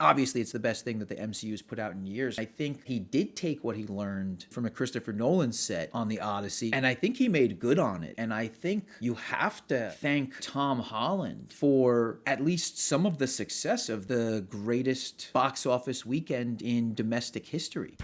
Obviously, it's the best thing that the MCU's put out in years. I think he did take what he learned from a Christopher Nolan set on the Odyssey, and I think he made good on it. And I think you have to thank Tom Holland for at least some of the success of the greatest box office weekend in domestic history.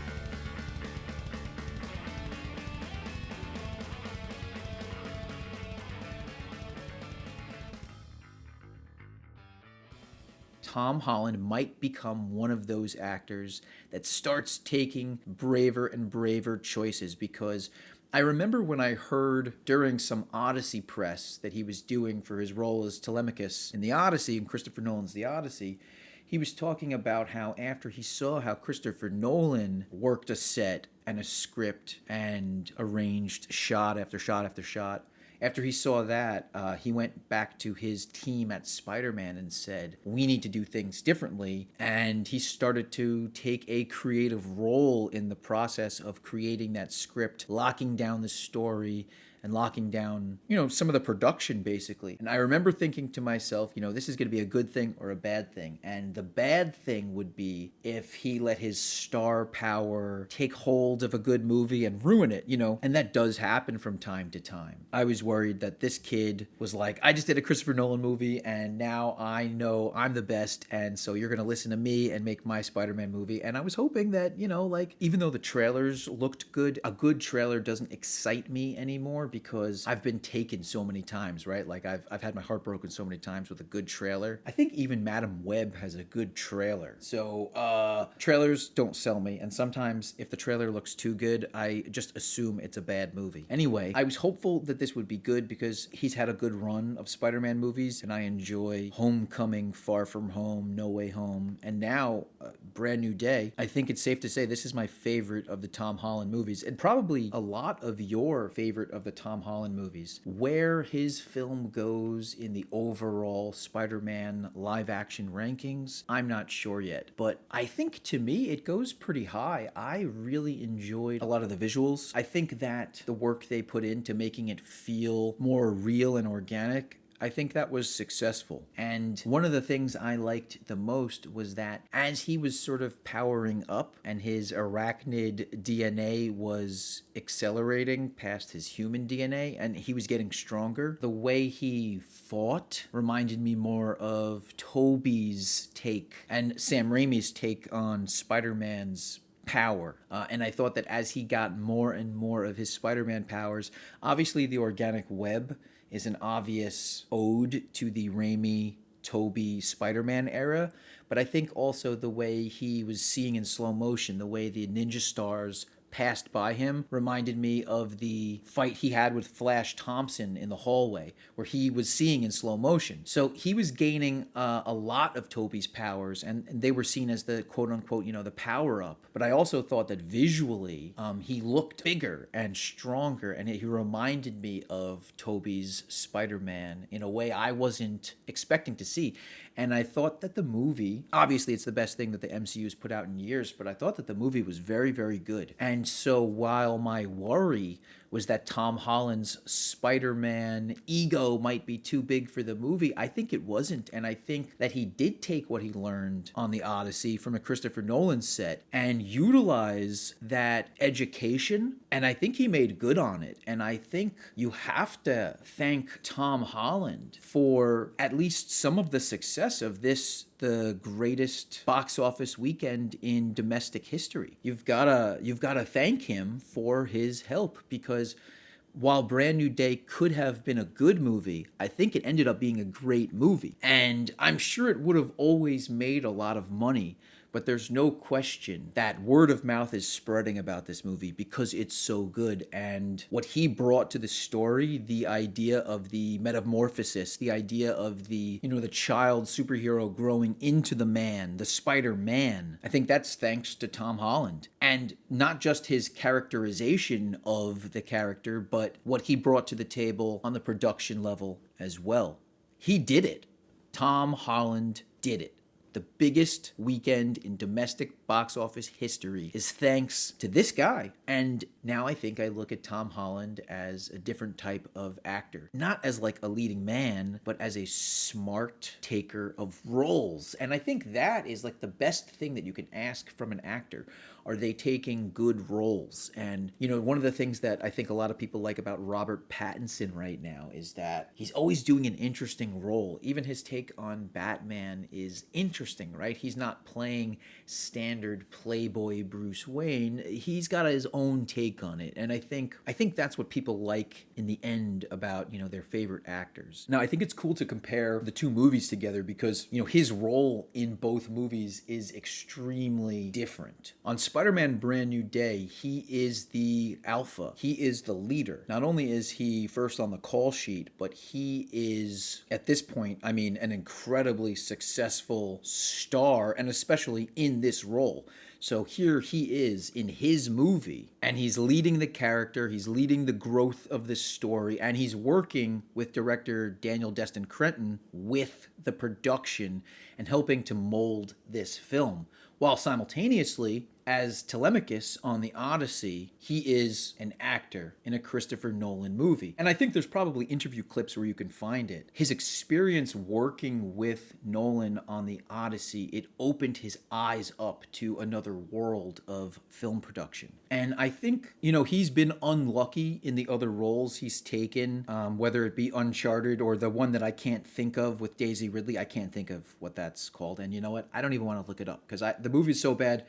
Tom Holland might become one of those actors that starts taking braver and braver choices, because I remember when I heard during some Odyssey press that he was doing for his role as Telemachus in the Odyssey, in Christopher Nolan's The Odyssey, he was talking about how after he saw how Christopher Nolan worked a set and a script and arranged shot after shot after shot, after he saw that, he went back to his team at Spider-Man and said, we need to do things differently. And he started to take a creative role in the process of creating that script, locking down the story, and locking down, some of the production, basically. And I remember thinking to myself, this is going to be a good thing or a bad thing. And the bad thing would be if he let his star power take hold of a good movie and ruin it, and that does happen from time to time. I was worried that this kid was like, I just did a Christopher Nolan movie and now I know I'm the best, and so you're going to listen to me and make my Spider-Man movie. And I was hoping that, even though the trailers looked good, a good trailer doesn't excite me anymore, because I've been taken so many times, right? Like I've had my heart broken so many times with a good trailer. I think even Madam Web has a good trailer. So trailers don't sell me, and sometimes if the trailer looks too good, I just assume it's a bad movie. Anyway, I was hopeful that this would be good because he's had a good run of Spider-Man movies, and I enjoy Homecoming, Far From Home, No Way Home, and now Brand New Day. I think it's safe to say this is my favorite of the Tom Holland movies, and probably a lot of your favorite of the Tom Holland movies. Where his film goes in the overall Spider-Man live action rankings, I'm not sure yet, but I think to me it goes pretty high. I really enjoyed a lot of the visuals. I think that the work they put into making it feel more real and organic, I think that was successful. And one of the things I liked the most was that as he was sort of powering up and his arachnid DNA was accelerating past his human DNA and he was getting stronger, the way he fought reminded me more of Tobey's take and Sam Raimi's take on Spider-Man's power. And I thought that as he got more and more of his Spider-Man powers, obviously the organic web is an obvious ode to the Raimi, Tobey Spider-Man era, but I think also the way he was seeing in slow motion, the way the ninja stars passed by him, reminded me of the fight he had with Flash Thompson in the hallway, where he was seeing in slow motion. So he was gaining a lot of Tobey's powers, and they were seen as the quote-unquote, the power-up. But I also thought that visually, he looked bigger and stronger, and he reminded me of Tobey's Spider-Man in a way I wasn't expecting to see. And I thought that the movie, obviously it's the best thing that the MCU's put out in years, but I thought that the movie was very, very good. And so while my worry was that Tom Holland's Spider-Man ego might be too big for the movie, I think it wasn't. And I think that he did take what he learned on the Odyssey from a Christopher Nolan set and utilize that education. And I think he made good on it. And I think you have to thank Tom Holland for at least some of the success of this, the greatest box office weekend in domestic history. You've gotta thank him for his help, because while Brand New Day could have been a good movie, I think it ended up being a great movie. And I'm sure it would have always made a lot of money, but there's no question that word of mouth is spreading about this movie because it's so good. And what he brought to the story, the idea of the metamorphosis, the idea of the child superhero growing into the man, the Spider-Man, I think that's thanks to Tom Holland. And not just his characterization of the character, but what he brought to the table on the production level as well. He did it. Tom Holland did it. the biggest weekend in domestic box office history is thanks to this guy. And now I think I look at Tom Holland as a different type of actor. Not as like a leading man, but as a smart taker of roles. And I think that is like the best thing that you can ask from an actor. Are they taking good roles? And, you know, one of the things that I think a lot of people like about Robert Pattinson right now is that he's always doing an interesting role. Even his take on Batman is interesting, right? He's not playing standard playboy Bruce Wayne. He's got his own take on it. And I think that's what people like in the end about, you know, their favorite actors. Now, I think it's cool to compare the two movies together because, you know, his role in both movies is extremely different. On Spider-Man Brand New Day, he is the alpha. He is the leader. Not only is he first on the call sheet, but he is, at this point, I mean, an incredibly successful star, and especially in this role. So here he is in his movie, and he's leading the character, he's leading the growth of this story, and he's working with director Daniel Destin Cretton with the production and helping to mold this film. While simultaneously, as Telemachus on the Odyssey, he is an actor in a Christopher Nolan movie. And I think there's probably interview clips where you can find it. His experience working with Nolan on the Odyssey, it opened his eyes up to another world of film production. And I think, you know, he's been unlucky in the other roles he's taken, whether it be Uncharted or the one that I can't think of with Daisy Ridley. I can't think of what that's called. And you know what? I don't even want to look it up because the movie's so bad.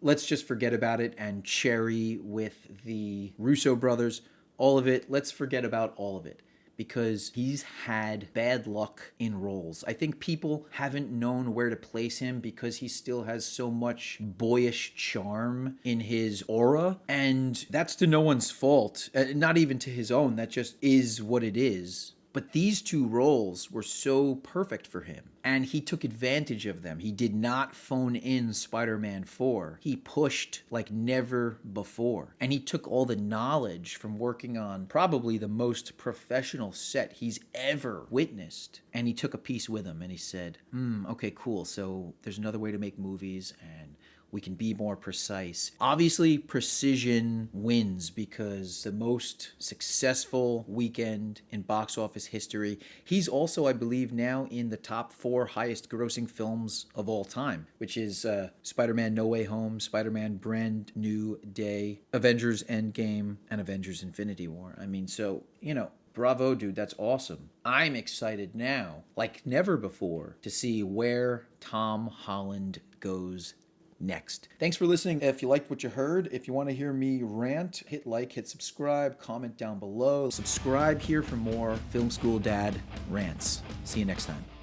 Let's just forget about it and cherry with the Russo brothers. All of it, let's forget about all of it because he's had bad luck in roles. I think people haven't known where to place him because he still has so much boyish charm in his aura. And that's to no one's fault, not even to his own. That just is what it is. But these two roles were so perfect for him, and he took advantage of them. He did not phone in Spider-Man 4. He pushed like never before, and he took all the knowledge from working on probably the most professional set he's ever witnessed, and he took a piece with him, and he said, okay, cool, so there's another way to make movies, and we can be more precise. Obviously, precision wins because the most successful weekend in box office history. He's also, I believe, now in the top 4 highest grossing films of all time, which is Spider-Man No Way Home, Spider-Man Brand New Day, Avengers Endgame, and Avengers Infinity War. I mean, so, you know, bravo, dude, that's awesome. I'm excited now, like never before, to see where Tom Holland goes next. Thanks for listening. If you liked what you heard, if you want to hear me rant, hit like, hit subscribe, comment down below. Subscribe here for more Film School Dad rants. See you next time.